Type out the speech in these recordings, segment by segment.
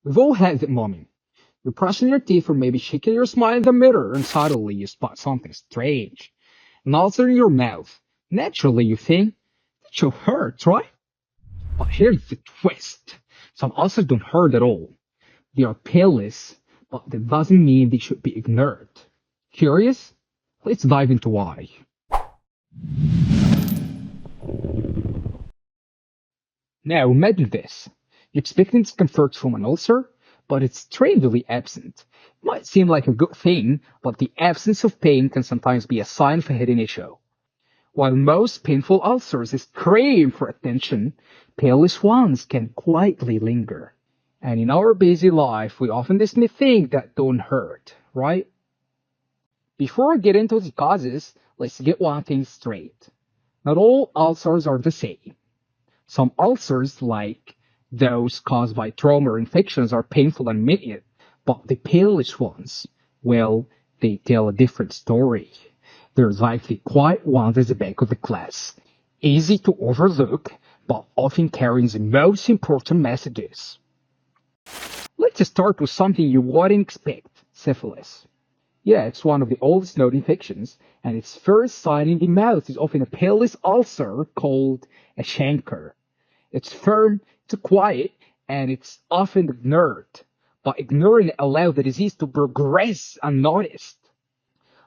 We've all had that moment. You're brushing your teeth or maybe shaking your smile in the mirror and suddenly you spot something strange. An ulcer in your mouth. Naturally you think, that should hurt, right? But here's the twist. Some ulcers don't hurt at all. They are painless, but that doesn't mean they should be ignored. Curious? Let's dive into why. Now imagine this. You're expecting discomfort from an ulcer, but it's strangely absent. It might seem like a good thing, but the absence of pain can sometimes be a sign of a hidden issue. While most painful ulcers scream for attention, painless ones can quietly linger. And in our busy life, we often dismiss things that don't hurt, right? Before I get into the causes, let's get one thing straight. Not all ulcers are the same. Some ulcers, like those caused by trauma or infections, are painful and immediate, but the painless ones, well, they tell a different story. They're likely quiet ones at the back of the class, easy to overlook, but often carrying the most important messages. Let's start with something you wouldn't expect, syphilis. Yeah, it's one of the oldest known infections, and its first sign in the mouth is often a painless ulcer called a chancre. It's firm, it's quiet, and it's often ignored. But ignoring it allows the disease to progress unnoticed.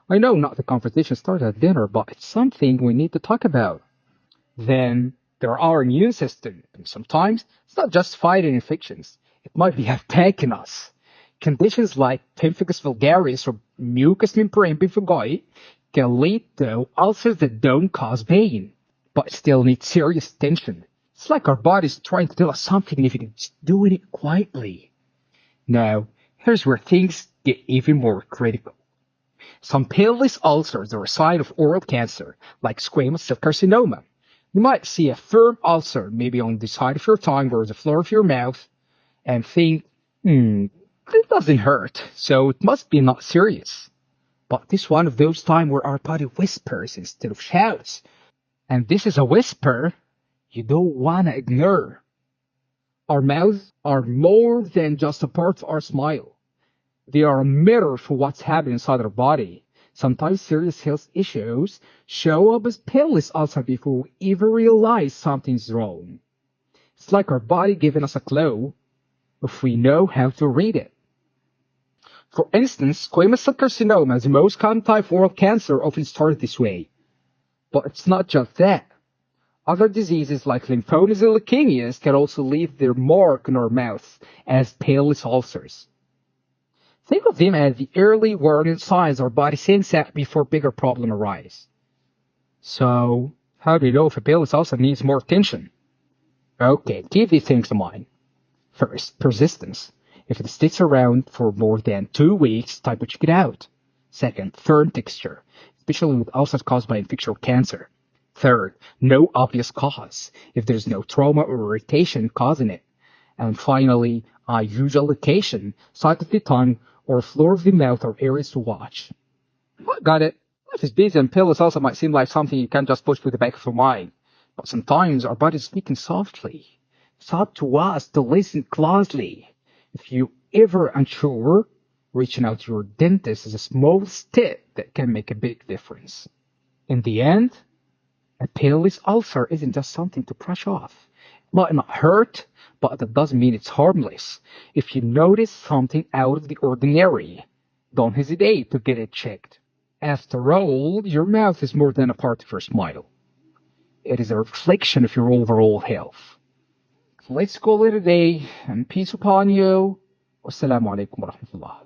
I know not the conversation started at dinner, but it's something we need to talk about. Then there are our immune system, and sometimes it's not just fighting infections. It might be attacking us. Conditions like pemphigus vulgaris or mucous membrane pemphigoid can lead to ulcers that don't cause pain, but still need serious attention. It's like our body's trying to tell us something if it's doing it quietly. Now, here's where things get even more critical. Some painless ulcers are a sign of oral cancer, like squamous cell carcinoma. You might see a firm ulcer, maybe on the side of your tongue or the floor of your mouth, and think, it doesn't hurt, so it must be not serious. But this is one of those times where our body whispers instead of shouts. And this is a whisper you don't want to ignore. Our mouths are more than just a part of our smile. They are a mirror for what's happening inside our body. Sometimes serious health issues show up as painless ulcer before we even realize something's wrong. It's like our body giving us a clue if we know how to read it. For instance, squamous cell carcinoma, the most common type of oral cancer, often starts this way. But it's not just that. Other diseases like lymphomas and leukemias can also leave their mark on our mouth as painless ulcers. Think of them as the early warning signs our body sends out before bigger problems arise. So, how do you know if a painless ulcer needs more attention? Okay, keep these things in mind. First, persistence. If it sticks around for more than 2 weeks, time to check it out. Second, firm texture, especially with ulcers caused by infection or cancer. Third, no obvious cause, if there's no trauma or irritation causing it. And finally, unusual location, side of the tongue, or floor of the mouth are areas to watch. Got it. Life is busy and painless ulcer might seem like something you can't just push through the back of your mind. But sometimes our body's speaking softly. It's up to us to listen closely. If you ever unsure, reaching out to your dentist is a small step that can make a big difference. In the end, a painless ulcer isn't just something to brush off. It might not hurt, but that doesn't mean it's harmless. If you notice something out of the ordinary, don't hesitate to get it checked. After all, your mouth is more than a part of your smile. It is a reflection of your overall health. Let's call it a day, and peace upon you. Wassalamu alaikum wa rahmatullah.